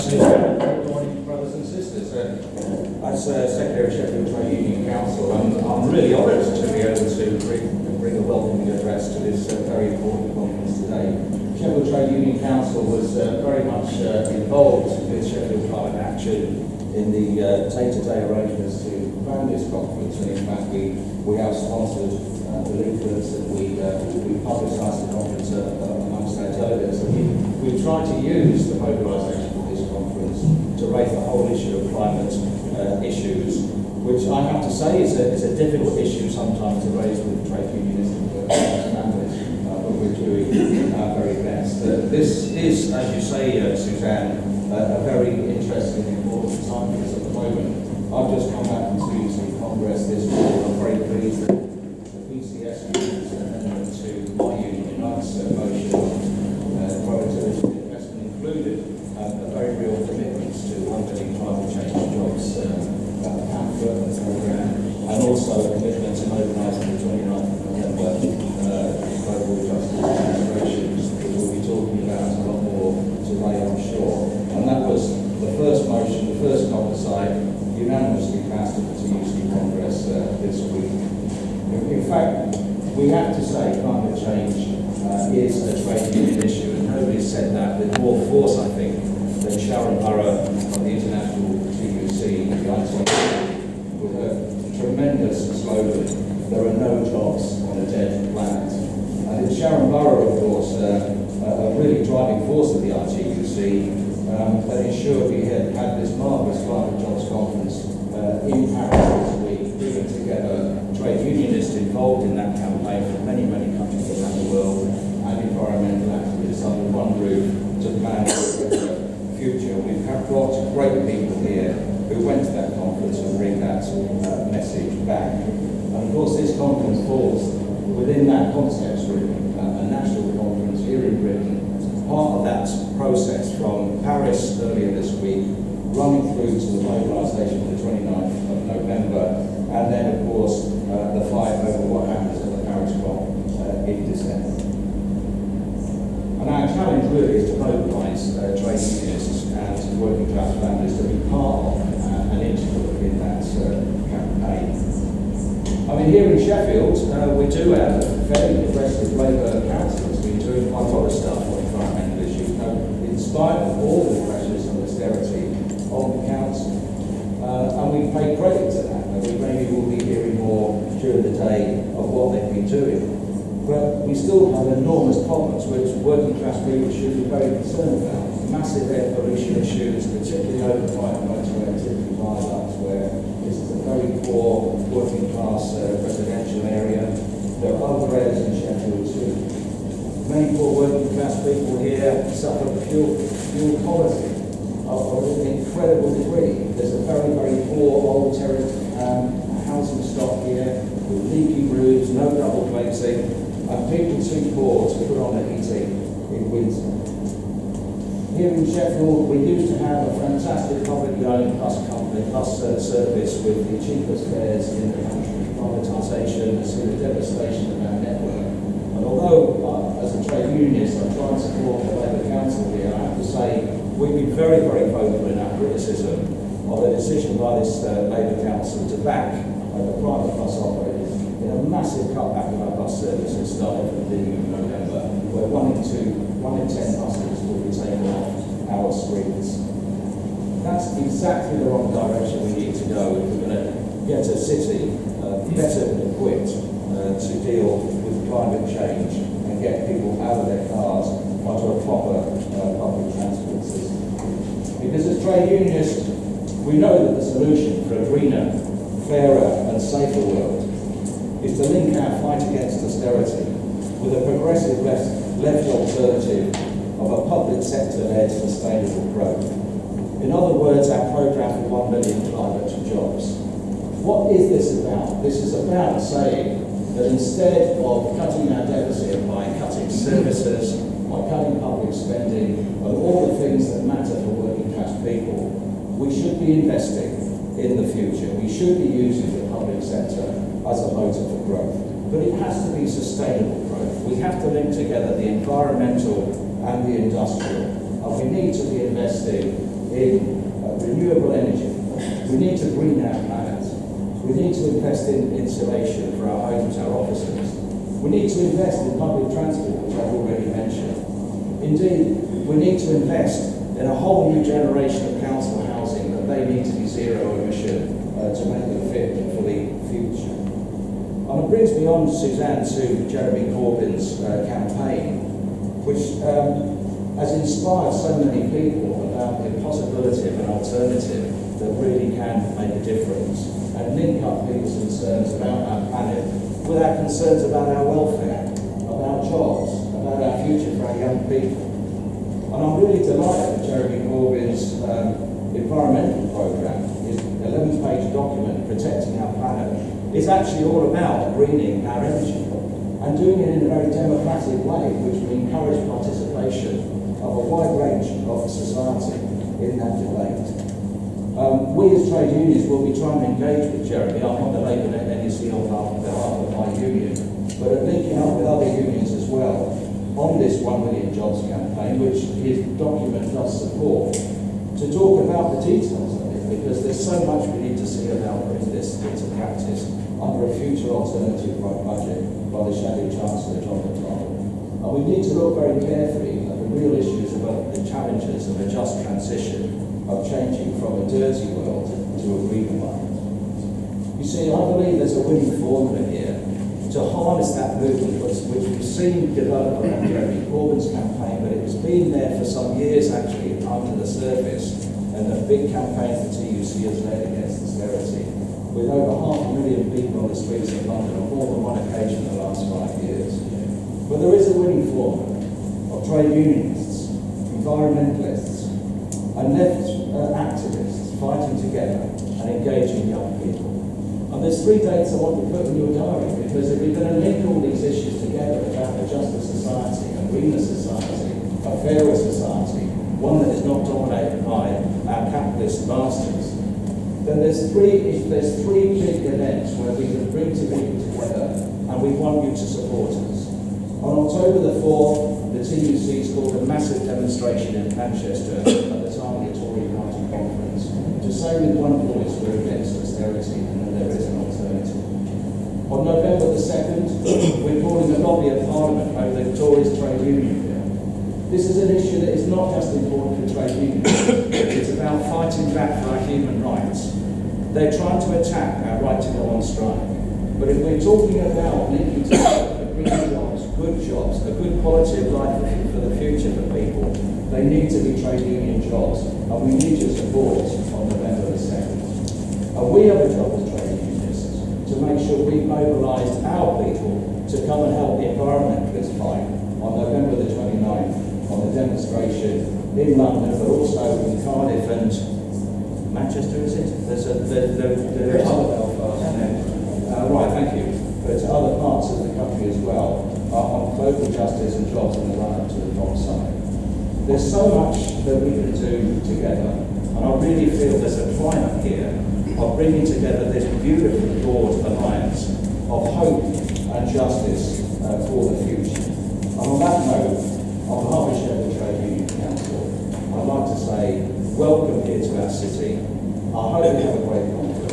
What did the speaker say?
Susan. Good morning, brothers and sisters. As Secretary of Sheffield Trades Council, I'm really honoured to be able to bring a welcoming address to this very important conference today. Sheffield Trades Council was very much involved with Sheffield Climate Action in the day-to-day arrangements to plan this conference, and in fact we have sponsored the leaflets that we publicised the conference amongst our delegates. And we've tried to use the mobilisation of this conference to raise the whole issue of climate issues, which I have to say is a difficult issue sometimes to raise with trade unionists and families, but we're doing our very best. This is, as you say, Suzanne, a very interesting and important time for us at the moment. I've just come back from CCC Congress this week. I'm very pleased that the PCS union's amendment to my union Unite's motion on productivity investment included a very real commitment to 1 million climate change jobs program, and also a commitment to mobilising the 29th of November global justice celebrations, that we'll be talking about a lot more today, I'm sure. And that was the first motion, the first composite, unanimously passed at the TUC Congress this week. In fact, we have to say climate change is a trade union issue, and nobody's said that with more force, I think, than Sharon Burrow of the International TUC, with a tremendous slogan, "There are no jobs on a dead planet." And it's Sharon Burrow, of course, a really driving force of the ITUC, that ensured we had this marvellous climate jobs conference in Paris this week, bringing together trade unionists involved in that campaign from many, many countries around the world, and environmental activists under one roof to plan for a better future. We've got great people here who went to that conference and bring that message back. And of course this conference falls within that context, really, a national conference here in Britain, part of that process from Paris earlier this week, running through to the mobilisation of the 29th of November, and then of course the fight over what happens at the Paris COP in December. And our challenge really is to mobilise trade unionists and working class families to be part of and integral in that campaign. I mean, here in Sheffield, we do have a fairly progressive Labour council that's been doing quite a lot of stuff on environmental issues, in spite of all the pressures and austerity on the council. And we pay credit to that. We maybe will be hearing more during the day of what they've been doing. But we still have enormous problems which working class people should be very concerned about. Massive air pollution issues, particularly over Brighton motorway and typically viaducts, where this is a very poor working class residential area. There are other areas in Sheffield too. Many poor working class people here suffer fuel poverty of an incredible degree. There's a very, very poor old terrace housing stock here with leaky roofs, no double glazing, and people too poor to put on the heating in winter. Here in Sheffield, we used to have a fantastic publicly owned bus service with the cheapest fares in the country. Privatisation has seen the devastation of our network. And although, as a trade unionist, I try and support the Labour Council here, I have to say we've been very, very vocal in our criticism of the decision by this Labour Council to back the private bus operators in a massive cutback of our bus services starting from the beginning of November, where 1 in 10 buses will be taken off our streets. That's exactly the wrong direction we need to go if we're going to get a city better equipped to deal with climate change and get people out of their cars onto a proper public transport system. Because as trade unionists, we know that the solution for a greener, fairer and safer world is to link our fight against austerity with a progressive left alternative of a public sector-led sustainable growth. In other words, our programme for 1 million climate jobs. What is this about? This is about saying that instead of cutting our deficit by cutting services, by cutting public spending, and all the things that matter for working class people, we should be investing in the future. We should be using the public sector as a motor for growth. But it has to be sustainable growth. We have to link together the environmental and the industrial. And we need to be investing in renewable energy. We need to green our planet. We need to invest in insulation for our homes, our offices. We need to invest in public transport, which I've already mentioned. Indeed, we need to invest in a whole new generation of council housing that they need to be zero emission to make them fit for the future. And it brings me on, Suzanne, to Jeremy Corbyn's campaign, which has inspired so many people about the possibility of an alternative that really can make a difference and link up people's concerns about our planet with our concerns about our welfare, about jobs, about our future for our young people. And I'm really delighted that Jeremy Corbyn's environmental programme, his 11-page document, Protecting Our Planet, is actually all about greening our energy and doing it in a very democratic way, which will encourage participation of a wide range of society in that debate. We as trade unions will be trying to engage with Jeremy. I'm on the Labour NEC on behalf of my union, but linking up with other unions as well on this 1 million jobs campaign, which his document does support, to talk about the details of it, because there's so much we need to see about putting this into practice under a future alternative budget by the Sheffield Chancellor, John McDonnell. And we need to look very carefully at the real issues about the challenges of a just transition, of changing from a dirty world to a greener one. You see, I believe there's a winning formula here to harness that movement, which we've seen develop around Jeremy Corbyn's campaign, but it has been there for some years actually under the surface, and the big campaign the TUC has led against austerity, with over 500,000 people on the streets of London on more than one occasion in the last 5 years. But there is a winning formula of trade unionists, environmentalists, and left activists fighting together and engaging young people. And there's 3 dates I want to put in your diary, because if we're going to link all these issues together about a juster society, a greener society, a fairer society, one that is not dominated by our capitalist masters, then there's three big events where we can bring people together, and we want you to support us. On October the 4th, the TUC is called a massive demonstration in Manchester at the time of the Tory Party conference to say with one voice we're against austerity and that there is an alternative. On November the 2nd, we're calling a lobby of Parliament over the Tories trade union bill. This is an issue that is not just important for trade unions, it's about fighting back for our human rights. They're trying to attack our right to go on strike. But if we're talking about linking together green jobs, a good quality of life for the future for people, they need to be trade union jobs, and we need your support on November the 2nd. And we have a job as trade unionists to make sure we've mobilised our people to come and help the environmentalists fight on November the 29th on the demonstration in London, but also in Cardiff and Manchester, is it? There's other Belfast and right, thank you. But to other parts of the country as well, on global justice and jobs in the run-up to the top side. There's so much that we can do together, and I really feel there's a triumph here of bringing together this beautiful broad alliance of hope and justice for the future. And on that note, on behalf of Sheffield Trades Union Council, I'd like to say welcome here to our city. I hope you have a great conference.